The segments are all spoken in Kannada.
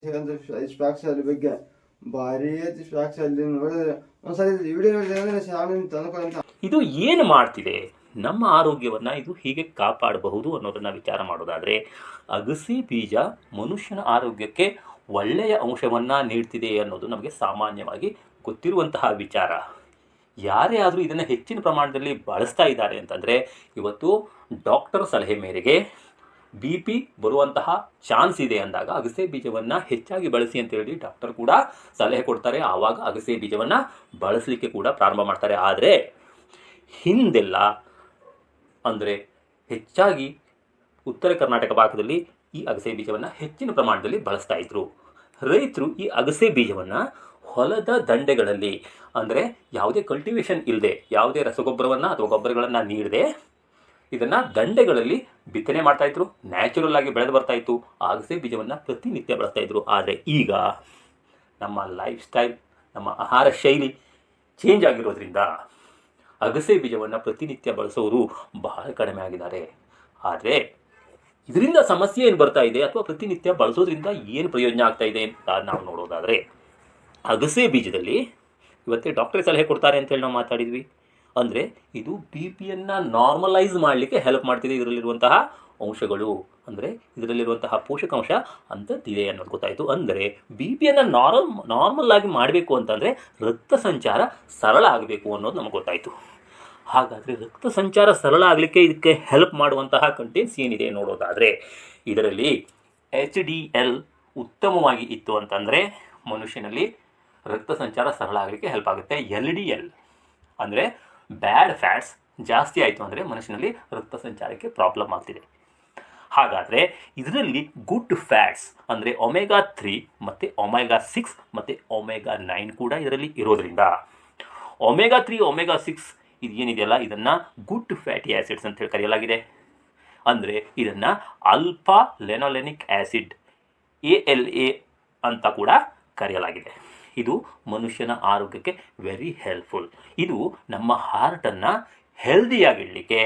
ಸ್ಪಾಕ್ಸ್ ಅಲ್ಲಿ ಬಗ್ಗೆ ಭಾರಿ ಐತಿ. ಸ್ಪಾಕ್ಸ್ ಅಲ್ಲಿ ನೋಡಿದ್ರೆ ಒಂದ್ಸರಿ ವಿಡಿಯೋ ನೋಡಿದ್ರೆ ಅಂದ್ರೆ ಶಾಮಿನ ತಂದ್ಕೊಂತ ಇದು ಏನು ಮಾಡ್ತಿದೆ, ನಮ್ಮ ಆರೋಗ್ಯವನ್ನ ಇದು ಹೀಗೆ ಕಾಪಾಡಬಹುದು ಅನ್ನೋದನ್ನ ವಿಚಾರ ಮಾಡೋದಾದ್ರೆ, ಅಗಸೆ ಬೀಜ ಮನುಷ್ಯನ ಆರೋಗ್ಯಕ್ಕೆ ಒಳ್ಳೆಯ ಅಂಶವನ್ನ ನೀಡ್ತಿದೆ ಅನ್ನೋದು ನಮಗೆ ಸಾಮಾನ್ಯವಾಗಿ ಗೊತ್ತಿರುವಂತಹ ವಿಚಾರ. ಯಾರೇ ಆದರೂ ಇದನ್ನು ಹೆಚ್ಚಿನ ಪ್ರಮಾಣದಲ್ಲಿ ಬಳಸ್ತಾ ಇದ್ದಾರೆ ಅಂತಂದರೆ, ಇವತ್ತು ಡಾಕ್ಟರ್ ಸಲಹೆ ಮೇರೆಗೆ ಬಿ ಪಿ ಬರುವಂತಹ ಚಾನ್ಸ್ ಇದೆ ಅಂದಾಗ ಅಗಸೆ ಬೀಜವನ್ನು ಹೆಚ್ಚಾಗಿ ಬಳಸಿ ಅಂತೇಳಿ ಡಾಕ್ಟರ್ ಕೂಡ ಸಲಹೆ ಕೊಡ್ತಾರೆ. ಆವಾಗ ಅಗಸೆ ಬೀಜವನ್ನು ಬಳಸಲಿಕ್ಕೆ ಕೂಡ ಪ್ರಾರಂಭ ಮಾಡ್ತಾರೆ. ಆದರೆ ಹಿಂದೆಲ್ಲ ಅಂದರೆ ಹೆಚ್ಚಾಗಿ ಉತ್ತರ ಕರ್ನಾಟಕ ಭಾಗದಲ್ಲಿ ಈ ಅಗಸೆ ಬೀಜವನ್ನು ಹೆಚ್ಚಿನ ಪ್ರಮಾಣದಲ್ಲಿ ಬಳಸ್ತಾ ಇದ್ರು. ರೈತರು ಈ ಅಗಸೆ ಬೀಜವನ್ನು ಹೊಲದ ದಂಡೆಗಳಲ್ಲಿ, ಅಂದರೆ ಯಾವುದೇ ಕಲ್ಟಿವೇಷನ್ ಇಲ್ಲದೆ, ಯಾವುದೇ ರಸಗೊಬ್ಬರವನ್ನು ಅಥವಾ ಗೊಬ್ಬರಗಳನ್ನು ನೀಡದೆ ಇದನ್ನು ದಂಡೆಗಳಲ್ಲಿ ಬಿತ್ತನೆ ಮಾಡ್ತಾಯಿದ್ರು. ನ್ಯಾಚುರಲ್ ಆಗಿ ಬೆಳೆದು ಬರ್ತಾಯಿತ್ತು. ಅಗಸೆ ಬೀಜವನ್ನು ಪ್ರತಿನಿತ್ಯ ಬಳಸ್ತಾಯಿದ್ರು. ಆದರೆ ಈಗ ನಮ್ಮ ಲೈಫ್ ಸ್ಟೈಲ್, ನಮ್ಮ ಆಹಾರ ಶೈಲಿ ಚೇಂಜ್ ಆಗಿರೋದ್ರಿಂದ ಅಗಸೆ ಬೀಜವನ್ನು ಪ್ರತಿನಿತ್ಯ ಬಳಸೋರು ಬಹಳ ಕಡಿಮೆ ಆಗಿದ್ದಾರೆ. ಆದರೆ ಇದರಿಂದ ಸಮಸ್ಯೆ ಏನು ಬರ್ತಾ ಇದೆ ಅಥವಾ ಪ್ರತಿನಿತ್ಯ ಬಳಸೋದ್ರಿಂದ ಏನು ಪ್ರಯೋಜನ ಆಗ್ತಾ ಇದೆ ಅಂತ ನಾವು ನೋಡೋದಾದರೆ, ಅಗಸೆ ಬೀಜದಲ್ಲಿ ಇವತ್ತೇ ಡಾಕ್ಟ್ರೇ ಸಲಹೆ ಕೊಡ್ತಾರೆ ಅಂತೇಳಿ ನಾವು ಮಾತಾಡಿದ್ವಿ. ಅಂದರೆ ಇದು ಬಿ ಪಿಯನ್ನು ನಾರ್ಮಲೈಸ್ ಮಾಡಲಿಕ್ಕೆ ಹೆಲ್ಪ್ ಮಾಡ್ತಿದೆ. ಇದರಲ್ಲಿರುವಂತಹ ಅಂಶಗಳು, ಅಂದರೆ ಇದರಲ್ಲಿರುವಂತಹ ಪೋಷಕಾಂಶ ಅಂಥದ್ದಿದೆ ಅನ್ನೋದು ಗೊತ್ತಾಯಿತು. ಅಂದರೆ ಬಿ ಪಿಯನ್ನು ನಾರ್ಮಲ್ ಆಗಿ ಮಾಡಬೇಕು ಅಂತಂದರೆ ರಕ್ತ ಸಂಚಾರ ಸರಳ ಆಗಬೇಕು ಅನ್ನೋದು ನಮಗೆ ಗೊತ್ತಾಯಿತು. ಹಾಗಾದರೆ ರಕ್ತ ಸಂಚಾರ ಸರಳ ಆಗಲಿಕ್ಕೆ ಇದಕ್ಕೆ ಹೆಲ್ಪ್ ಮಾಡುವಂತಹ ಕಂಟೆಂಟ್ಸ್ ಏನಿದೆ ನೋಡೋದಾದರೆ, ಇದರಲ್ಲಿ HDL ಉತ್ತಮವಾಗಿ ಇತ್ತು ಅಂತಂದರೆ ಮನುಷ್ಯನಲ್ಲಿ ರಕ್ತ ಸಂಚಾರ ಸರಳ ಆಗಲಿಕ್ಕೆ ಹೆಲ್ಪ್ ಆಗುತ್ತೆ. LDL ಅಂದರೆ ಬ್ಯಾಡ್ ಫ್ಯಾಟ್ಸ್ ಜಾಸ್ತಿ ಆಯಿತು ಅಂದರೆ ಮನುಷ್ಯನಲ್ಲಿ ರಕ್ತ ಸಂಚಾರಕ್ಕೆ ಪ್ರಾಬ್ಲಮ್ ಆಗ್ತಿದೆ. ಹಾಗಾದರೆ ಇದರಲ್ಲಿ ಗುಡ್ ಫ್ಯಾಟ್ಸ್ ಅಂದರೆ ಒಮೆಗಾ 3 ಮತ್ತು ಒಮೆಗಾ 6 ಮತ್ತು ಒಮೆಗಾ 9 ಕೂಡ ಇದರಲ್ಲಿ ಇರೋದರಿಂದ, ಒಮೆಗಾ 3 ಒಮೆಗಾ 6 ಇದು ಏನಿದೆಯಲ್ಲ, ಇದನ್ನು ಗುಡ್ ಫ್ಯಾಟಿ ಆ್ಯಸಿಡ್ಸ್ ಅಂತ ಹೇಳಿ ಕರೆಯಲಾಗಿದೆ. ಅಂದರೆ ಇದನ್ನು ಆಲ್ಫಾ ಲೆನೋಲೆನಿಕ್ ಆ್ಯಸಿಡ್ ALA ಅಂತ ಕೂಡ ಕರೆಯಲಾಗಿದೆ. ಇದು ಮನುಷ್ಯನ ಆರೋಗ್ಯಕ್ಕೆ ವೆರಿ ಹೆಲ್ಪ್ಫುಲ್. ಇದು ನಮ್ಮ ಹಾರ್ಟನ್ನು ಹೆಲ್ದಿಯಾಗಿಡಲಿಕ್ಕೆ,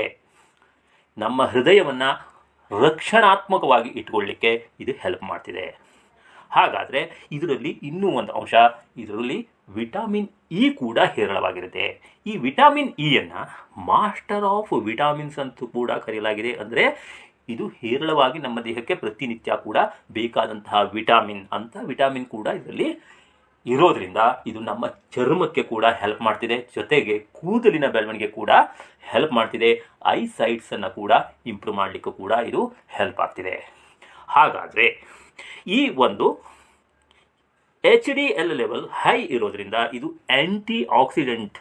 ನಮ್ಮ ಹೃದಯವನ್ನು ರಕ್ಷಣಾತ್ಮಕವಾಗಿ ಇಟ್ಕೊಳ್ಳಿಕ್ಕೆ ಇದು ಹೆಲ್ಪ್ ಮಾಡ್ತಿದೆ. ಹಾಗಾದರೆ ಇದರಲ್ಲಿ ಇನ್ನೂ ಒಂದು ಅಂಶ, ಇದರಲ್ಲಿ ವಿಟಮಿನ್ ಇ ಕೂಡ ಹೇರಳವಾಗಿರುತ್ತೆ. ಈ ವಿಟಮಿನ್ ಇಯನ್ನು ಮಾಸ್ಟರ್ ಆಫ್ ವಿಟಮಿನ್ಸ್ ಅಂತೂ ಕೂಡ ಕರೆಯಲಾಗಿದೆ. ಅಂದರೆ ಇದು ಹೇರಳವಾಗಿ ನಮ್ಮ ದೇಹಕ್ಕೆ ಪ್ರತಿನಿತ್ಯ ಕೂಡ ಬೇಕಾದಂತಹ ವಿಟಮಿನ್ ಕೂಡ ಇದರಲ್ಲಿ ಇರೋದ್ರಿಂದ ಇದು ನಮ್ಮ ಚರ್ಮಕ್ಕೆ ಕೂಡ ಹೆಲ್ಪ್ ಮಾಡ್ತಿದೆ. ಜೊತೆಗೆ ಕೂದಲಿನ ಬೆಳವಣಿಗೆ ಕೂಡ ಹೆಲ್ಪ್ ಮಾಡ್ತಿದೆ. ಐಸೈಟ್ಸನ್ನು ಕೂಡ ಇಂಪ್ರೂವ್ ಮಾಡಲಿಕ್ಕೂ ಕೂಡ ಇದು ಹೆಲ್ಪ್ ಆಗ್ತಿದೆ. ಹಾಗಾದರೆ ಈ ಒಂದು HDL ಲೆವೆಲ್ ಹೈ ಇರೋದ್ರಿಂದ ಇದು ಆ್ಯಂಟಿ ಆಕ್ಸಿಡೆಂಟ್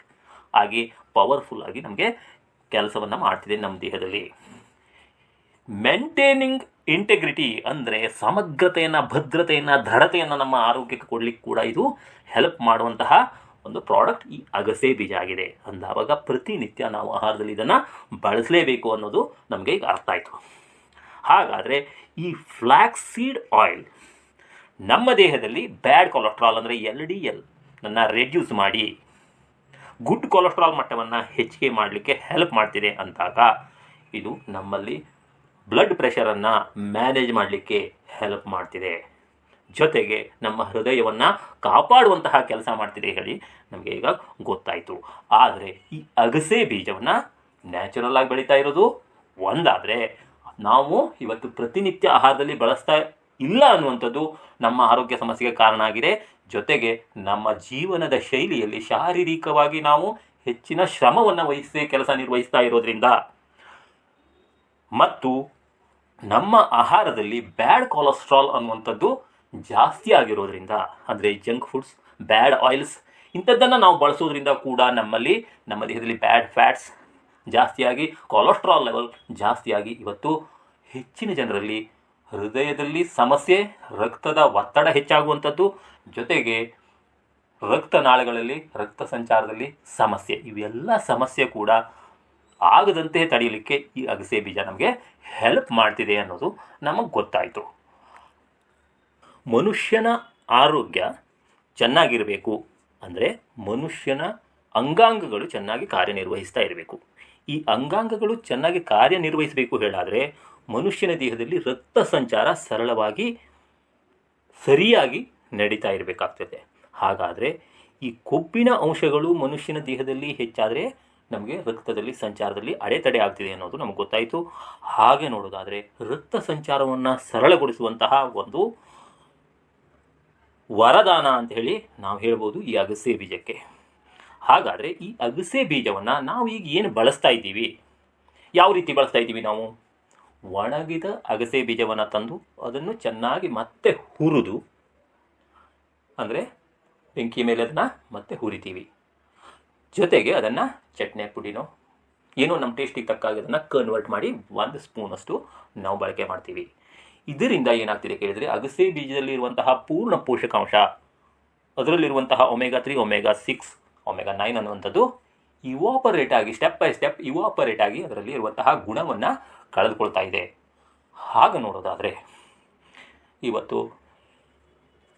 ಆಗಿ ಪವರ್ಫುಲ್ ಆಗಿ ನಮಗೆ ಕೆಲಸವನ್ನು ಮಾಡ್ತಿದೆ ನಮ್ಮ ದೇಹದಲ್ಲಿ. ಮೇಂಟೈನಿಂಗ್ ಇಂಟೆಗ್ರಿಟಿ ಅಂದರೆ ಸಮಗ್ರತೆಯನ್ನು, ಭದ್ರತೆಯನ್ನು, ದೃಢತೆಯನ್ನು ನಮ್ಮ ಆರೋಗ್ಯಕ್ಕೆ ಕೊಡಲಿಕ್ಕೆ ಕೂಡ ಇದು ಹೆಲ್ಪ್ ಮಾಡುವಂತಹ ಒಂದು ಪ್ರಾಡಕ್ಟ್ ಈ ಅಗಸೆ ಬೀಜ ಆಗಿದೆ. ಅಂದಾಗ ಪ್ರತಿನಿತ್ಯ ನಾವು ಆಹಾರದಲ್ಲಿ ಇದನ್ನು ಬಳಸಲೇಬೇಕು ಅನ್ನೋದು ನಮಗೆ ಈಗ ಅರ್ಥ ಆಯಿತು. ಹಾಗಾದರೆ ಈ ಫ್ಲ್ಯಾಕ್ಸ್ ಸೀಡ್ ಆಯಿಲ್ ನಮ್ಮ ದೇಹದಲ್ಲಿ ಬ್ಯಾಡ್ ಕೊಲೆಸ್ಟ್ರಾಲ್ ಅಂದರೆ LDL ಅನ್ನು ರೆಡ್ಯೂಸ್ ಮಾಡಿ ಗುಡ್ ಕೊಲೆಸ್ಟ್ರಾಲ್ ಮಟ್ಟವನ್ನು ಹೆಚ್ಚಿಗೆ ಮಾಡಲಿಕ್ಕೆ ಹೆಲ್ಪ್ ಮಾಡ್ತಿದೆ ಅಂದಾಗ ಇದು ನಮ್ಮಲ್ಲಿ ಬ್ಲಡ್ ಪ್ರೆಷರನ್ನು ಮ್ಯಾನೇಜ್ ಮಾಡಲಿಕ್ಕೆ ಹೆಲ್ಪ್ ಮಾಡ್ತಿದೆ. ಜೊತೆಗೆ ನಮ್ಮ ಹೃದಯವನ್ನು ಕಾಪಾಡುವಂತಹ ಕೆಲಸ ಮಾಡ್ತಿದೆ ಹೇಳಿ ನಮಗೆ ಈಗ ಗೊತ್ತಾಯಿತು. ಆದರೆ ಈ ಅಗಸೆ ಬೀಜವನ್ನು ನ್ಯಾಚುರಲ್ ಆಗಿ ಬೆಳೀತಾ ಇರೋದು ಒಂದಾದರೆ, ನಾವು ಇವತ್ತು ಪ್ರತಿನಿತ್ಯ ಆಹಾರದಲ್ಲಿ ಬಳಸ್ತಾ ಇಲ್ಲ ಅನ್ನುವಂಥದ್ದು ನಮ್ಮ ಆರೋಗ್ಯ ಸಮಸ್ಯೆಗೆ ಕಾರಣ ಆಗಿದೆ. ಜೊತೆಗೆ ನಮ್ಮ ಜೀವನದ ಶೈಲಿಯಲ್ಲಿ ಶಾರೀರಿಕವಾಗಿ ನಾವು ಹೆಚ್ಚಿನ ಶ್ರಮವನ್ನು ವಹಿಸಿ ಕೆಲಸ ನಿರ್ವಹಿಸ್ತಾ ಇರೋದ್ರಿಂದ ಮತ್ತು ನಮ್ಮ ಆಹಾರದಲ್ಲಿ ಬ್ಯಾಡ್ ಕೊಲೆಸ್ಟ್ರಾಲ್ ಅನ್ನುವಂಥದ್ದು ಜಾಸ್ತಿ ಆಗಿರೋದ್ರಿಂದ, ಅಂದರೆ ಜಂಕ್ ಫುಡ್ಸ್, ಬ್ಯಾಡ್ ಆಯಿಲ್ಸ್ ಇಂಥದ್ದನ್ನು ನಾವು ಬಳಸೋದ್ರಿಂದ ಕೂಡ ನಮ್ಮ ದೇಹದಲ್ಲಿ ಬ್ಯಾಡ್ ಫ್ಯಾಟ್ಸ್ ಜಾಸ್ತಿಯಾಗಿ ಕೊಲೆಸ್ಟ್ರಾಲ್ ಲೆವೆಲ್ ಜಾಸ್ತಿಯಾಗಿ ಇವತ್ತು ಹೆಚ್ಚಿನ ಜನರಲ್ಲಿ ಹೃದಯದಲ್ಲಿ ಸಮಸ್ಯೆ, ರಕ್ತದ ಒತ್ತಡ ಹೆಚ್ಚಾಗುವಂಥದ್ದು, ಜೊತೆಗೆ ರಕ್ತನಾಳಗಳಲ್ಲಿ ರಕ್ತ ಸಂಚಾರದಲ್ಲಿ ಸಮಸ್ಯೆ, ಇವೆಲ್ಲ ಸಮಸ್ಯೆ ಕೂಡ ಆಗದಂತೆ ತಡೆಯಲಿಕ್ಕೆ ಈ ಅಗಸೆ ಬೀಜ ನಮಗೆ ಹೆಲ್ಪ್ ಮಾಡ್ತಿದೆ ಅನ್ನೋದು ನಮಗೆ ಗೊತ್ತಾಯಿತು. ಮನುಷ್ಯನ ಆರೋಗ್ಯ ಚೆನ್ನಾಗಿರಬೇಕು ಅಂದರೆ ಮನುಷ್ಯನ ಅಂಗಾಂಗಗಳು ಚೆನ್ನಾಗಿ ಕಾರ್ಯನಿರ್ವಹಿಸ್ತಾ ಇರಬೇಕು. ಈ ಅಂಗಾಂಗಗಳು ಚೆನ್ನಾಗಿ ಕಾರ್ಯನಿರ್ವಹಿಸಬೇಕು ಹೇಳಾದರೆ ಮನುಷ್ಯನ ದೇಹದಲ್ಲಿ ರಕ್ತ ಸಂಚಾರ ಸರಳವಾಗಿ ಸರಿಯಾಗಿ ನಡೀತಾ ಇರಬೇಕಾಗ್ತದೆ. ಹಾಗಾದರೆ ಈ ಕೊಬ್ಬಿನ ಅಂಶಗಳು ಮನುಷ್ಯನ ದೇಹದಲ್ಲಿ ಹೆಚ್ಚಾದರೆ ನಮಗೆ ರಕ್ತದಲ್ಲಿ ಸಂಚಾರದಲ್ಲಿ ಅಡೆತಡೆ ಆಗ್ತಿದೆ ಅನ್ನೋದು ನಮಗೆ ಗೊತ್ತಾಯಿತು. ಹಾಗೆ ನೋಡೋದಾದರೆ ರಕ್ತ ಸಂಚಾರವನ್ನು ಸರಳಗೊಳಿಸುವಂತಹ ಒಂದು ವರದಾನ ಅಂತ ಹೇಳಿ ನಾವು ಹೇಳ್ಬೋದು ಈ ಅಗಸೆ ಬೀಜಕ್ಕೆ. ಹಾಗಾದರೆ ಈ ಅಗಸೆ ಬೀಜವನ್ನು ನಾವು ಈಗ ಏನು ಬಳಸ್ತಾ ಇದ್ದೀವಿ, ಯಾವ ರೀತಿ ಬಳಸ್ತಾ ಇದ್ದೀವಿ ನಾವು? ಒಣಗಿದ ಅಗಸೆ ಬೀಜವನ್ನು ತಂದು ಅದನ್ನು ಚೆನ್ನಾಗಿ ಮತ್ತೆ ಹುರಿದು, ಅಂದರೆ ಬೆಂಕಿ ಮೇಲೆ ಅದನ್ನು ಮತ್ತೆ ಹುರಿತೀವಿ. ಜೊತೆಗೆ ಅದನ್ನು ಚಟ್ನಿ ಪುಡಿನೋ ಏನೋ ನಮ್ಮ ಟೇಸ್ಟಿಗೆ ತಕ್ಕಾಗಿ ಅದನ್ನು ಕನ್ವರ್ಟ್ ಮಾಡಿ 1 ಸ್ಪೂನಷ್ಟು ನಾವು ಬಳಕೆ ಮಾಡ್ತೀವಿ. ಇದರಿಂದ ಏನಾಗ್ತಿದೆ ಕೇಳಿದರೆ ಅಗಸೆ ಬೀಜದಲ್ಲಿರುವಂತಹ ಪೂರ್ಣ ಪೋಷಕಾಂಶ, ಅದರಲ್ಲಿರುವಂತಹ ಒಮೆಗಾ 3, ಒಮೆಗಾ 6, ಒಮೆಗಾ 9 ಅನ್ನುವಂಥದ್ದು ಇವಾಪರೇಟ್ ಆಗಿ ಸ್ಟೆಪ್ ಬೈ ಸ್ಟೆಪ್ ಇವಾಪರೇಟ್ ಆಗಿ ಅದರಲ್ಲಿ ಇರುವಂತಹ ಗುಣವನ್ನು ಕಳೆದುಕೊಳ್ತಾ ಇದೆ. ಹಾಗೆ ನೋಡೋದಾದರೆ ಇವತ್ತು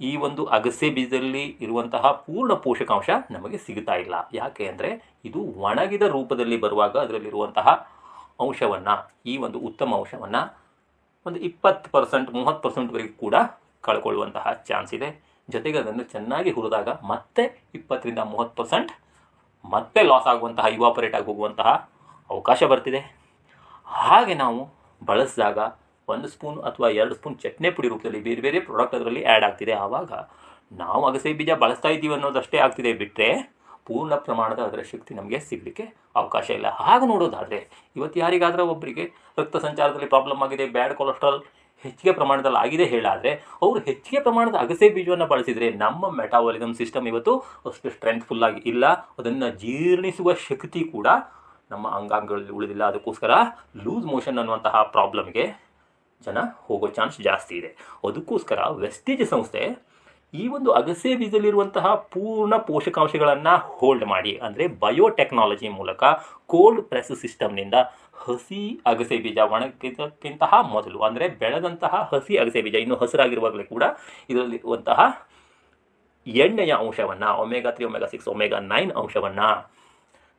ಈ ಒಂದು ಅಗಸೆ ಬೀಜದಲ್ಲಿ ಇರುವಂತಹ ಪೂರ್ಣ ಪೋಷಕಾಂಶ ನಮಗೆ ಸಿಗ್ತಾ ಇಲ್ಲ. ಯಾಕೆ ಅಂದರೆ ಇದು ಒಣಗಿದ ರೂಪದಲ್ಲಿ ಬರುವಾಗ ಅದರಲ್ಲಿರುವಂತಹ ಅಂಶವನ್ನು, ಈ ಒಂದು ಉತ್ತಮ ಅಂಶವನ್ನು ಒಂದು 20% 30%ವರೆಗೂ ಕೂಡ ಕಳ್ಕೊಳ್ಳುವಂತಹ ಚಾನ್ಸ್ ಇದೆ. ಜೊತೆಗೆ ಅದನ್ನು ಚೆನ್ನಾಗಿ ಹುರಿದಾಗ ಮತ್ತೆ 20ರಿಂದ 30% ಮತ್ತೆ ಲಾಸ್ ಆಗುವಂತಹ, ಇವಾಪರೇಟ್ ಆಗಿ ಹೋಗುವಂತಹ ಅವಕಾಶ ಬರ್ತಿದೆ. ಹಾಗೆ ನಾವು ಬಳಸಿದಾಗ 1 ಸ್ಪೂನ್ ಅಥವಾ 2 ಸ್ಪೂನ್ ಚಟ್ನಿ ಪುಡಿ ರೂಪದಲ್ಲಿ ಬೇರೆ ಬೇರೆ ಪ್ರಾಡಕ್ಟ್ ಅದರಲ್ಲಿ ಆ್ಯಡ್ ಆಗ್ತಿದೆ. ಆವಾಗ ನಾವು ಅಗಸೆ ಬೀಜ ಬಳಸ್ತಾ ಇದ್ದೀವಿ ಅನ್ನೋದಷ್ಟೇ ಆಗ್ತಿದೆ ಬಿಟ್ಟರೆ ಪೂರ್ಣ ಪ್ರಮಾಣದ ಅದರ ಶಕ್ತಿ ನಮಗೆ ಸಿಗಲಿಕ್ಕೆ ಅವಕಾಶ ಇಲ್ಲ. ಹಾಗೆ ನೋಡೋದಾದರೆ ಇವತ್ತು ಯಾರಿಗಾದರೂ ಒಬ್ಬರಿಗೆ ರಕ್ತ ಸಂಚಾರದಲ್ಲಿ ಪ್ರಾಬ್ಲಮ್ ಆಗಿದೆ, ಬ್ಯಾಡ್ ಕೊಲೆಸ್ಟ್ರಾಲ್ ಹೆಚ್ಚಿಗೆ ಪ್ರಮಾಣದಲ್ಲಿ ಆಗಿದೆ ಹೇಳಾದರೆ ಅವರು ಹೆಚ್ಚಿಗೆ ಪ್ರಮಾಣದ ಅಗಸೆ ಬೀಜವನ್ನು ಬಳಸಿದರೆ ನಮ್ಮ ಮೆಟಾಬಾಲಿಸಮ್ ಸಿಸ್ಟಮ್ ಇವತ್ತು ಅಷ್ಟು ಸ್ಟ್ರೆಂತ್ಫುಲ್ಲಾಗಿ ಇಲ್ಲ, ಅದನ್ನು ಜೀರ್ಣಿಸುವ ಶಕ್ತಿ ಕೂಡ ನಮ್ಮ ಅಂಗಾಂಗಗಳಲ್ಲಿ ಉಳಿದಿಲ್ಲ. ಅದಕ್ಕೋಸ್ಕರ ಲೂಸ್ ಮೋಷನ್ ಅನ್ನುವಂತಹ ಪ್ರಾಬ್ಲಮ್ಗೆ ಜನ ಹೋಗೋ ಚಾನ್ಸ್ ಜಾಸ್ತಿ ಇದೆ. ಅದಕ್ಕೋಸ್ಕರ ವೆಸ್ಟೀಜ್ ಸಂಸ್ಥೆ ಈ ಒಂದು ಅಗಸೆ ಬೀಜದಲ್ಲಿರುವಂತಹ ಪೂರ್ಣ ಪೋಷಕಾಂಶಗಳನ್ನು ಹೋಲ್ಡ್ ಮಾಡಿ, ಅಂದರೆ ಬಯೋಟೆಕ್ನಾಲಜಿ ಮೂಲಕ ಕೋಲ್ಡ್ ಪ್ರೆಸ್ ಸಿಸ್ಟಮ್ನಿಂದ ಹಸಿ ಅಗಸೆ ಬೀಜ ಒಣಗಿದಕ್ಕಿಂತಹ ಮೊದಲು, ಅಂದರೆ ಬೆಳೆದಂತಹ ಹಸಿ ಅಗಸೆ ಬೀಜ ಇನ್ನೂ ಹಸಿರಾಗಿರುವಾಗಲೇ ಕೂಡ ಇದರಲ್ಲಿರುವಂತಹ ಎಣ್ಣೆಯ ಅಂಶವನ್ನು, ಒಮೆಗಾ 3, ಒಮೆಗಾ 6, ಒಮೆಗಾ 9 ಅಂಶವನ್ನು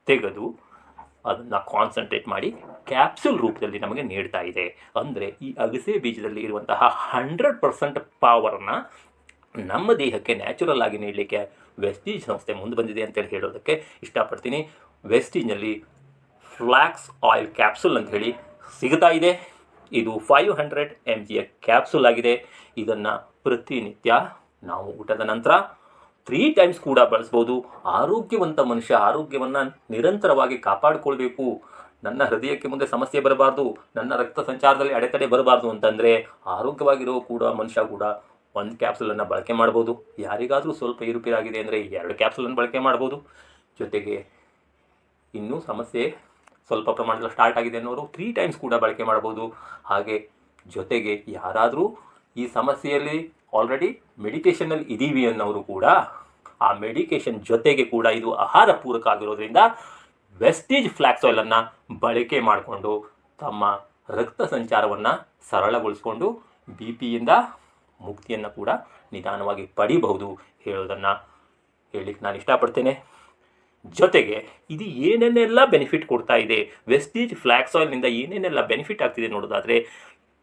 ತೆಗೆದು ಅದನ್ನು ಕಾನ್ಸಂಟ್ರೇಟ್ ಮಾಡಿ ಕ್ಯಾಪ್ಸೂಲ್ ರೂಪದಲ್ಲಿ ನಮಗೆ ನೀಡ್ತಾ ಇದೆ. ಅಂದರೆ ಈ ಅಗಸೆ ಬೀಜದಲ್ಲಿ ಇರುವಂತಹ 100% ಪವರ್ನ ನಮ್ಮ ದೇಹಕ್ಕೆ ನ್ಯಾಚುರಲ್ ಆಗಿ ನೀಡಲಿಕ್ಕೆ ವೆಸ್ಟೀಜ್ ಸಂಸ್ಥೆ ಮುಂದೆ ಬಂದಿದೆ ಅಂತೇಳಿ ಹೇಳೋದಕ್ಕೆ ಇಷ್ಟಪಡ್ತೀನಿ. ವೆಸ್ಟೀಜ್ನಲ್ಲಿ ಫ್ಲ್ಯಾಕ್ಸ್ ಆಯಿಲ್ ಕ್ಯಾಪ್ಸೂಲ್ ಅಂತ ಹೇಳಿ ಸಿಗ್ತಾ ಇದೆ. ಇದು 500 mg ಕ್ಯಾಪ್ಸೂಲ್ ಆಗಿದೆ. ಇದನ್ನು ಪ್ರತಿನಿತ್ಯ ನಾವು ಊಟದ ನಂತರ 3 ಟೈಮ್ಸ್ ಕೂಡ ಬಳಸ್ಬೋದು. ಆರೋಗ್ಯವಂತ ಮನುಷ್ಯ ಆರೋಗ್ಯವನ್ನು ನಿರಂತರವಾಗಿ ಕಾಪಾಡಿಕೊಳ್ಬೇಕು. ನನ್ನ ಹೃದಯಕ್ಕೆ ಮುಂದೆ ಸಮಸ್ಯೆ ಬರಬಾರ್ದು, ನನ್ನ ರಕ್ತ ಸಂಚಾರದಲ್ಲಿ ಅಡೆತಡೆ ಬರಬಾರ್ದು ಅಂತಂದರೆ ಆರೋಗ್ಯವಾಗಿರೋ ಕೂಡ ಮನುಷ್ಯ ಕೂಡ 1 ಕ್ಯಾಪ್ಸೂಲನ್ನು ಬಳಕೆ ಮಾಡ್ಬೋದು. ಯಾರಿಗಾದರೂ ಸ್ವಲ್ಪ ಏರುಪೇರಾಗಿದೆ ಅಂದರೆ 2 ಕ್ಯಾಪ್ಸೂಲನ್ನು ಬಳಕೆ ಮಾಡ್ಬೋದು. ಜೊತೆಗೆ ಇನ್ನೂ ಸಮಸ್ಯೆ ಸ್ವಲ್ಪ ಪ್ರಮಾಣದಲ್ಲಿ ಸ್ಟಾರ್ಟ್ ಆಗಿದೆ ಅನ್ನೋರು 3 ಟೈಮ್ಸ್ ಕೂಡ ಬಳಕೆ ಮಾಡ್ಬೋದು. ಹಾಗೆ ಜೊತೆಗೆ ಯಾರಾದರೂ ಈ ಸಮಸ್ಯೆಯಲ್ಲಿ ಆಲ್ರೆಡಿ ಮೆಡಿಕೇಷನಲ್ಲಿ ಇದ್ದೀವಿ ಅನ್ನೋರು ಕೂಡ ಆ ಮೆಡಿಕೇಷನ್ ಜೊತೆಗೆ ಕೂಡ ಇದು ಆಹಾರ ಪೂರಕ ಆಗಿರೋದ್ರಿಂದ ವೆಸ್ಟೀಜ್ ಫ್ಲ್ಯಾಕ್ಸ್ ಆಯಿಲನ್ನು ಬಳಕೆ ಮಾಡಿಕೊಂಡು ತಮ್ಮ ರಕ್ತ ಸಂಚಾರವನ್ನು ಸರಳಗೊಳಿಸ್ಕೊಂಡು BP-ಯಿಂದ ಮುಕ್ತಿಯನ್ನು ಕೂಡ ನಿಧಾನವಾಗಿ ಪಡಿಬಹುದು ಹೇಳೋದನ್ನು ಹೇಳಲಿಕ್ಕೆ ನಾನು ಇಷ್ಟಪಡ್ತೇನೆ. ಜೊತೆಗೆ ಇದು ಏನೇನೆಲ್ಲ ಬೆನಿಫಿಟ್ ಕೊಡ್ತಾ ಇದೆ, ವೆಸ್ಟೀಜ್ ಫ್ಲ್ಯಾಕ್ಸ್ ಆಯಿಲ್ನಿಂದ ಏನೇನೆಲ್ಲ ಬೆನಿಫಿಟ್ ಆಗ್ತಿದೆ ನೋಡೋದಾದರೆ,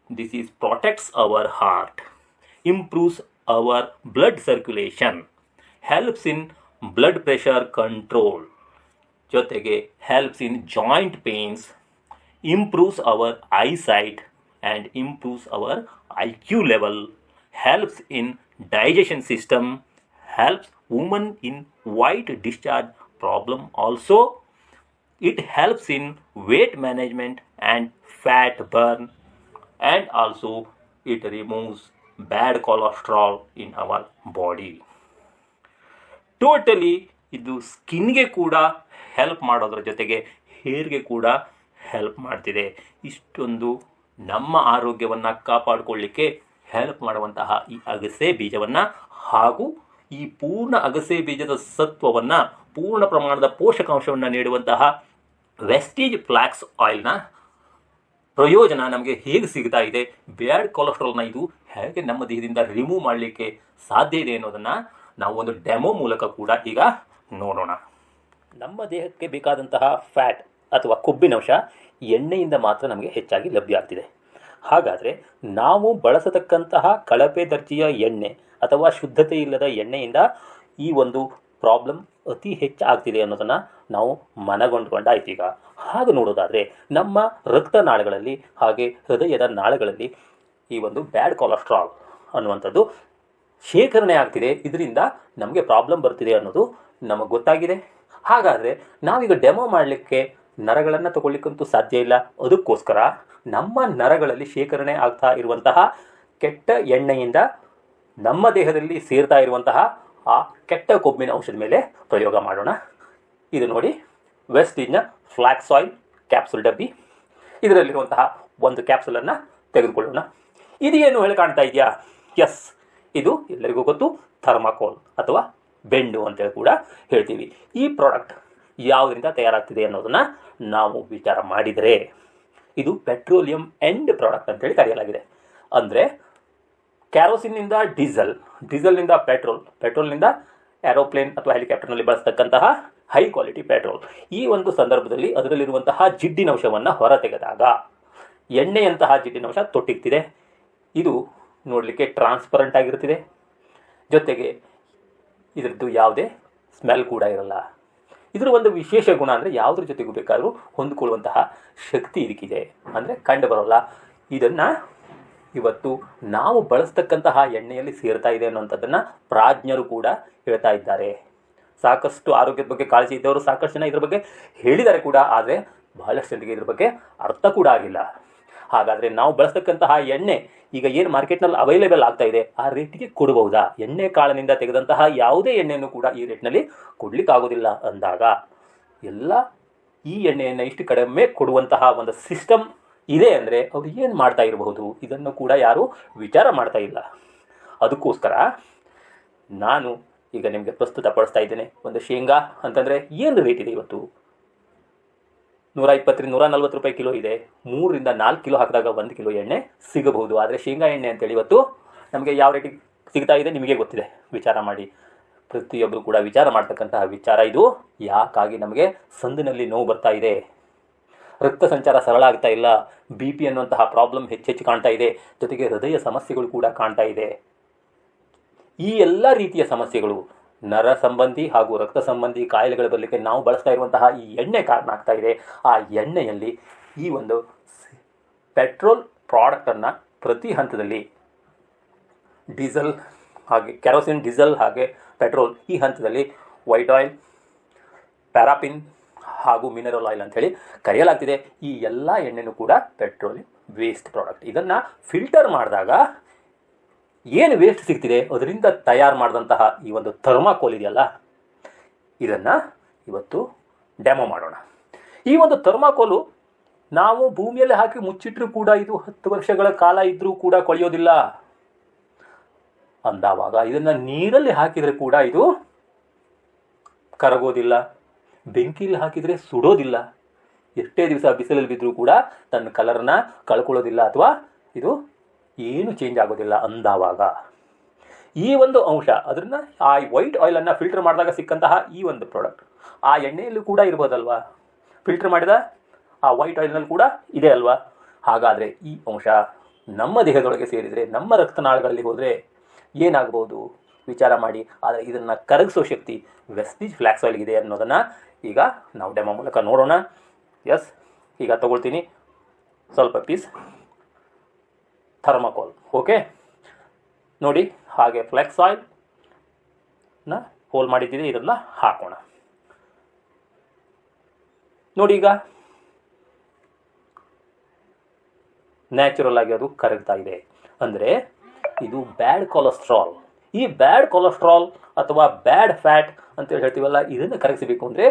this is protects hour heart, improves our blood circulation, helps in blood pressure control, ಜೊತೆಗೆ helps in joint pains, improves our eyesight and improves our IQ level, helps in digestion system, helps women in white discharge problem also, it helps in weight management and fat burn, and also it removes bad cholesterol in our body. Totally ಇದು ಸ್ಕಿನ್ಗೆ ಕೂಡ ಹೆಲ್ಪ್ ಮಾಡೋದ್ರ ಜೊತೆಗೆ ಹೇರ್ಗೆ ಕೂಡ ಹೆಲ್ಪ್ ಮಾಡ್ತಿದೆ. ಇಷ್ಟೊಂದು ನಮ್ಮ ಆರೋಗ್ಯವನ್ನು ಕಾಪಾಡಿಕೊಳ್ಳಿಕ್ಕೆ ಹೆಲ್ಪ್ ಮಾಡುವಂತಹ ಈ ಅಗಸೆ ಬೀಜವನ್ನು ಹಾಗೂ ಈ ಪೂರ್ಣ ಅಗಸೆ ಬೀಜದ ಸತ್ವವನ್ನು, ಪೂರ್ಣ ಪ್ರಮಾಣದ ಪೋಷಕಾಂಶವನ್ನು ನೀಡುವಂತಹ ವೆಸ್ಟೀಜ್ ಫ್ಲ್ಯಾಕ್ಸ್ ಆಯಿಲ್ನ ಪ್ರಯೋಜನ ನಮಗೆ ಹೇಗೆ ಸಿಗ್ತಾ ಇದೆ, ಬ್ಯಾಡ್ ಕೊಲೆಸ್ಟ್ರಾಲ್ನ ಇದು ಹೇಗೆ ನಮ್ಮ ದೇಹದಿಂದ ರಿಮೂವ್ ಮಾಡಲಿಕ್ಕೆ ಸಾಧ್ಯ ಇದೆ ಅನ್ನೋದನ್ನು ನಾವು ಒಂದು ಡೆಮೋ ಮೂಲಕ ಕೂಡ ಈಗ ನೋಡೋಣ. ನಮ್ಮ ದೇಹಕ್ಕೆ ಬೇಕಾದಂತಹ ಫ್ಯಾಟ್ ಅಥವಾ ಕೊಬ್ಬಿನಂಶ ಎಣ್ಣೆಯಿಂದ ಮಾತ್ರ ನಮಗೆ ಹೆಚ್ಚಾಗಿ ಲಭ್ಯ ಆಗ್ತಿದೆ. ಹಾಗಾದರೆ ನಾವು ಬಳಸತಕ್ಕಂತಹ ಕಳಪೆ ದರ್ಜೆಯ ಎಣ್ಣೆ ಅಥವಾ ಶುದ್ಧತೆ ಇಲ್ಲದ ಎಣ್ಣೆಯಿಂದ ಈ ಒಂದು ಪ್ರಾಬ್ಲಮ್ ಅತಿ ಹೆಚ್ಚಾಗ್ತಿದೆ ಅನ್ನೋದನ್ನು ನಾವು ಮನಗೊಂಡ್ಕೊಂಡಾಯ್ತು. ಈಗ ಹಾಗೆ ನೋಡೋದಾದರೆ ನಮ್ಮ ರಕ್ತನಾಳಗಳಲ್ಲಿ ಹಾಗೆ ಹೃದಯದ ನಾಳಗಳಲ್ಲಿ ಈ ಒಂದು ಬ್ಯಾಡ್ ಕೊಲೆಸ್ಟ್ರಾಲ್ ಅನ್ನುವಂಥದ್ದು ಶೇಖರಣೆ ಆಗ್ತಿದೆ. ಇದರಿಂದ ನಮಗೆ ಪ್ರಾಬ್ಲಮ್ ಬರ್ತಿದೆ ಅನ್ನೋದು ನಮಗೆ ಗೊತ್ತಾಗಿದೆ. ಹಾಗಾದರೆ ನಾವೀಗ ಡೆಮೋ ಮಾಡಲಿಕ್ಕೆ ನರಗಳನ್ನು ತಗೊಳ್ಳಿಕ್ಕಂತೂ ಸಾಧ್ಯ ಇಲ್ಲ. ಅದಕ್ಕೋಸ್ಕರ ನಮ್ಮ ನರಗಳಲ್ಲಿ ಶೇಖರಣೆ ಆಗ್ತಾ ಇರುವಂತಹ ಕೆಟ್ಟ ಎಣ್ಣೆಯಿಂದ ನಮ್ಮ ದೇಹದಲ್ಲಿ ಸೇರ್ತಾ ಇರುವಂತಹ ಆ ಕೆಟ್ಟ ಕೊಬ್ಬಿನ ಅಂಶದ ಮೇಲೆ ಪ್ರಯೋಗ ಮಾಡೋಣ. ಇದು ನೋಡಿ, ವೆಸ್ಟೀಜ್ನ ಫ್ಲ್ಯಾಕ್ಸ್ ಆಯಿಲ್ ಕ್ಯಾಪ್ಸುಲ್ ಡಬ್ಬಿ. ಇದರಲ್ಲಿರುವಂತಹ ಒಂದು ಕ್ಯಾಪ್ಸುಲನ್ನು ತೆಗೆದುಕೊಳ್ಳೋಣ. ಇದೇನು ಹೇಳಿ ಕಾಣ್ತಾ ಇದೆಯಾ? ಎಸ್, ಇದು ಎಲ್ಲರಿಗೂ ಗೊತ್ತು, ಥರ್ಮಾಕೋಲ್ ಅಥವಾ ಬೆಂಡು ಅಂತೇಳಿ ಕೂಡ ಹೇಳ್ತೀವಿ. ಈ ಪ್ರಾಡಕ್ಟ್ ಯಾವುದರಿಂದ ತಯಾರಾಗ್ತಿದೆ ಅನ್ನೋದನ್ನು ನಾವು ವಿಚಾರ ಮಾಡಿದರೆ ಇದು ಪೆಟ್ರೋಲಿಯಂ ಎಂಡ್ ಪ್ರಾಡಕ್ಟ್ ಅಂತೇಳಿ ಕರೆಯಲಾಗಿದೆ. ಅಂದರೆ ಕ್ಯಾರೋಸಿನ್ನಿಂದ ಡೀಸೆಲ್, ಡೀಸೆಲ್ನಿಂದ ಪೆಟ್ರೋಲ್, ಪೆಟ್ರೋಲ್ನಿಂದ ಏರೋಪ್ಲೇನ್ ಅಥವಾ ಹೆಲಿಕಾಪ್ಟರ್ನಲ್ಲಿ ಬಳಸ್ತಕ್ಕಂತಹ ಹೈ ಕ್ವಾಲಿಟಿ ಪೆಟ್ರೋಲ್. ಈ ಒಂದು ಸಂದರ್ಭದಲ್ಲಿ ಅದರಲ್ಲಿರುವಂತಹ ಜಿಡ್ಡಿನಂಶವನ್ನು ಹೊರತೆಗೆದಾಗ ಎಣ್ಣೆಯಂತಹ ಜಿಡ್ಡಿನಂಶ ತೊಟ್ಟಿಗ್ತಿದೆ. ಇದು ನೋಡಲಿಕ್ಕೆ ಟ್ರಾನ್ಸ್ಪರೆಂಟ್ ಆಗಿರ್ತಿದೆ. ಜೊತೆಗೆ ಇದರದ್ದು ಯಾವುದೇ ಸ್ಮೆಲ್ ಕೂಡ ಇರಲ್ಲ. ಇದರ ಒಂದು ವಿಶೇಷ ಗುಣ ಅಂದರೆ ಯಾವುದ್ರ ಜೊತೆಗೂ ಬೇಕಾದರೂ ಹೊಂದಿಕೊಳ್ಳುವಂತಹ ಶಕ್ತಿ ಇದಕ್ಕಿದೆ, ಅಂದರೆ ಕಂಡು ಬರೋಲ್ಲ. ಇದನ್ನು ಇವತ್ತು ನಾವು ಬಳಸ್ತಕ್ಕಂತಹ ಎಣ್ಣೆಯಲ್ಲಿ ಸೇರ್ತಾ ಇದೆ ಅನ್ನುವಂಥದ್ದನ್ನು ಪ್ರಾಜ್ಞರು ಕೂಡ ಹೇಳ್ತಾ ಇದ್ದಾರೆ. ಸಾಕಷ್ಟು ಆರೋಗ್ಯದ ಬಗ್ಗೆ ಕಾಳಜಿ ಇದ್ದವರು ಸಾಕಷ್ಟು ಜನ ಇದ್ರ ಬಗ್ಗೆ ಹೇಳಿದ್ದಾರೆ ಕೂಡ, ಆದರೆ ಬಹಳಷ್ಟು ಜನರಿಗೆ ಇದ್ರ ಬಗ್ಗೆ ಅರ್ಥ ಕೂಡ ಆಗಿಲ್ಲ. ಹಾಗಾದರೆ ನಾವು ಬಳಸ್ತಕ್ಕಂತಹ ಎಣ್ಣೆ ಈಗ ಏನು ಮಾರ್ಕೆಟ್ನಲ್ಲಿ ಅವೈಲೇಬಲ್ ಆಗ್ತಾ ಇದೆ ಆ ರೇಟಿಗೆ ಕೊಡಬಹುದಾ? ಎಣ್ಣೆ ಕಾಳಿನಿಂದ ತೆಗೆದಂತಹ ಯಾವುದೇ ಎಣ್ಣೆಯನ್ನು ಕೂಡ ಈ ರೇಟ್ನಲ್ಲಿ ಕೊಡಲಿಕ್ಕಾಗೋದಿಲ್ಲ ಅಂದಾಗ ಎಲ್ಲ ಈ ಎಣ್ಣೆಯನ್ನು ಇಷ್ಟು ಕಡಿಮೆ ಕೊಡುವಂತಹ ಒಂದು ಸಿಸ್ಟಮ್ ಇದೆ ಅಂದರೆ ಅವ್ರು ಏನು ಮಾಡ್ತಾ ಇರಬಹುದು? ಇದನ್ನು ಕೂಡ ಯಾರೂ ವಿಚಾರ ಮಾಡ್ತಾ ಇಲ್ಲ. ಅದಕ್ಕೋಸ್ಕರ ನಾನು ಈಗ ನಿಮಗೆ ಪ್ರಸ್ತುತಪಡಿಸ್ತಾ ಇದ್ದೇನೆ. ಒಂದು ಶೇಂಗಾ ಅಂತಂದರೆ ಏನು ರೇಟ್ ಇದೆ ಇವತ್ತು? 120 140 ರೂಪಾಯಿ ಕಿಲೋ ಇದೆ. 3 ರಿಂದ 4 ಕಿಲೋ ಹಾಕಿದಾಗ 1 ಕಿಲೋ ಎಣ್ಣೆ ಸಿಗಬಹುದು. ಆದರೆ ಶೇಂಗಾ ಎಣ್ಣೆ ಅಂತೇಳಿ ಇವತ್ತು ನಮಗೆ ಯಾವ ರೇಟಿಗೆ ಸಿಗ್ತಾ ಇದೆ ನಿಮಗೆ ಗೊತ್ತಿದೆ. ವಿಚಾರ ಮಾಡಿ, ಪ್ರತಿಯೊಬ್ಬರು ಕೂಡ ವಿಚಾರ ಮಾಡ್ತಕ್ಕಂತಹ ವಿಚಾರ ಇದು. ಯಾಕಾಗಿ ನಮಗೆ ಸಂದಿನಲ್ಲಿ ನೋವು ಬರ್ತಾ ಇದೆ, ರಕ್ತ ಸಂಚಾರ ಸರಳ ಆಗ್ತಾ ಇಲ್ಲ, BP ಅನ್ನುವಂತಹ ಪ್ರಾಬ್ಲಮ್ ಹೆಚ್ಚೆಚ್ಚು ಕಾಣ್ತಾ ಇದೆ, ಜೊತೆಗೆ ಹೃದಯ ಸಮಸ್ಯೆಗಳು ಕೂಡ ಕಾಣ್ತಾ ಇದೆ. ಈ ಎಲ್ಲ ರೀತಿಯ ಸಮಸ್ಯೆಗಳು ನರ ಸಂಬಂಧಿ ಹಾಗೂ ರಕ್ತ ಸಂಬಂಧಿ ಕಾಯಿಲೆಗಳು ಬರಲಿಕ್ಕೆ ನಾವು ಬಳಸ್ತಾ ಇರುವಂತಹ ಈ ಎಣ್ಣೆ ಕಾರಣ ಆಗ್ತಾ ಇದೆ. ಆ ಎಣ್ಣೆಯಲ್ಲಿ ಈ ಒಂದು ಪೆಟ್ರೋಲ್ ಪ್ರಾಡಕ್ಟನ್ನು ಪ್ರತಿ ಹಂತದಲ್ಲಿ ಡೀಸೆಲ್ ಹಾಗೆ ಕೆರೋಸಿನ್, ಡೀಸೆಲ್ ಹಾಗೆ ಪೆಟ್ರೋಲ್, ಈ ಹಂತದಲ್ಲಿ ವೈಟ್ ಆಯಿಲ್, ಪ್ಯಾರಾಪಿನ್ ಹಾಗೂ ಮಿನರಲ್ ಆಯಿಲ್ ಅಂಥೇಳಿ ಕರೆಯಲಾಗ್ತಿದೆ. ಈ ಎಲ್ಲ ಎಣ್ಣೆನೂ ಕೂಡ ಪೆಟ್ರೋಲಿಯಂ ವೇಸ್ಟ್ ಪ್ರಾಡಕ್ಟ್. ಇದನ್ನು ಫಿಲ್ಟರ್ ಮಾಡಿದಾಗ ಏನು ವೇಸ್ಟ್ ಸಿಗ್ತಿದೆ ಅದರಿಂದ ತಯಾರು ಮಾಡಿದಂತಹ ಈ ಒಂದು ಥರ್ಮಾಕೋಲ್ ಇದೆಯಲ್ಲ, ಇದನ್ನು ಇವತ್ತು ಡೆಮೋ ಮಾಡೋಣ. ಈ ಒಂದು ಥರ್ಮಾಕೋಲು ನಾವು ಭೂಮಿಯಲ್ಲಿ ಹಾಕಿ ಮುಚ್ಚಿಟ್ರೂ ಕೂಡ ಇದು 10 ವರ್ಷಗಳ ಕಾಲ ಇದ್ದರೂ ಕೂಡ ಕೊಳೆಯೋದಿಲ್ಲ ಅಂದವಾಗ ಇದನ್ನು ನೀರಲ್ಲಿ ಹಾಕಿದರೆ ಕೂಡ ಇದು ಕರಗೋದಿಲ್ಲ, ಬೆಂಕಿಯಲ್ಲಿ ಹಾಕಿದರೆ ಸುಡೋದಿಲ್ಲ, ಎಷ್ಟೇ ದಿವಸ ಬಿಸಿಲಲ್ಲಿ ಬಿದ್ದರೂ ಕೂಡ ತನ್ನ ಕಲರ್ನ ಕಳ್ಕೊಳ್ಳೋದಿಲ್ಲ ಅಥವಾ ಇದು ಏನು ಚೇಂಜ್ ಆಗೋದಿಲ್ಲ ಅಂದವಾಗ ಈ ಒಂದು ಅಂಶ ಅದನ್ನು ಆ ವೈಟ್ ಆಯಿಲನ್ನು ಫಿಲ್ಟರ್ ಮಾಡಿದಾಗ ಸಿಕ್ಕಂತಹ ಈ ಒಂದು ಪ್ರಾಡಕ್ಟ್ ಆ ಎಣ್ಣೆಯಲ್ಲೂ ಕೂಡ ಇರ್ಬೋದಲ್ವಾ? ಫಿಲ್ಟರ್ ಮಾಡಿದ ಆ ವೈಟ್ ಆಯಿಲ್ನಲ್ಲಿ ಕೂಡ ಇದೆ ಅಲ್ವಾ? ಹಾಗಾದರೆ ಈ ಅಂಶ ನಮ್ಮ ದೇಹದೊಳಗೆ ಸೇರಿದರೆ, ನಮ್ಮ ರಕ್ತನಾಳಗಳಲ್ಲಿ ಹೋದರೆ ಏನಾಗ್ಬೋದು ವಿಚಾರ ಮಾಡಿ. ಆದರೆ ಇದನ್ನು ಕರಗಿಸೋ ಶಕ್ತಿ ವೆಸ್ಟೀಜ್ ಫ್ಲ್ಯಾಕ್ಸ್ ಆಯಿಲ್ಗಿದೆ ಅನ್ನೋದನ್ನು ಈಗ ನಾವು ಡೆಮೋ ಮೂಲಕ ನೋಡೋಣ. ಎಸ್, ಈಗ ತಗೊಳ್ತೀನಿ ಸ್ವಲ್ಪ ಪೀಸ್ ಥರ್ಮಾಕೋಲ್. ಓಕೆ ನೋಡಿ, ಹಾಗೆ ಫ್ಲೆಕ್ಸ್ ಆಯಿಲ್ನ ಹೋಲ್ ಮಾಡಿದ್ದೀರಿ, ಇದನ್ನು ಹಾಕೋಣ. ನೋಡಿ, ಈಗ ನ್ಯಾಚುರಲ್ ಆಗಿ ಅದು ಕರಗ್ತಾ ಇದೆ. ಅಂದರೆ ಇದು ಬ್ಯಾಡ್ ಕೊಲೆಸ್ಟ್ರಾಲ್. ಈ ಬ್ಯಾಡ್ ಕೊಲೆಸ್ಟ್ರಾಲ್ ಅಥವಾ ಬ್ಯಾಡ್ ಫ್ಯಾಟ್ ಅಂತೇಳಿ ಹೇಳ್ತೀವಲ್ಲ, ಇದನ್ನು ಕರಗಿಸಬೇಕು ಅಂದರೆ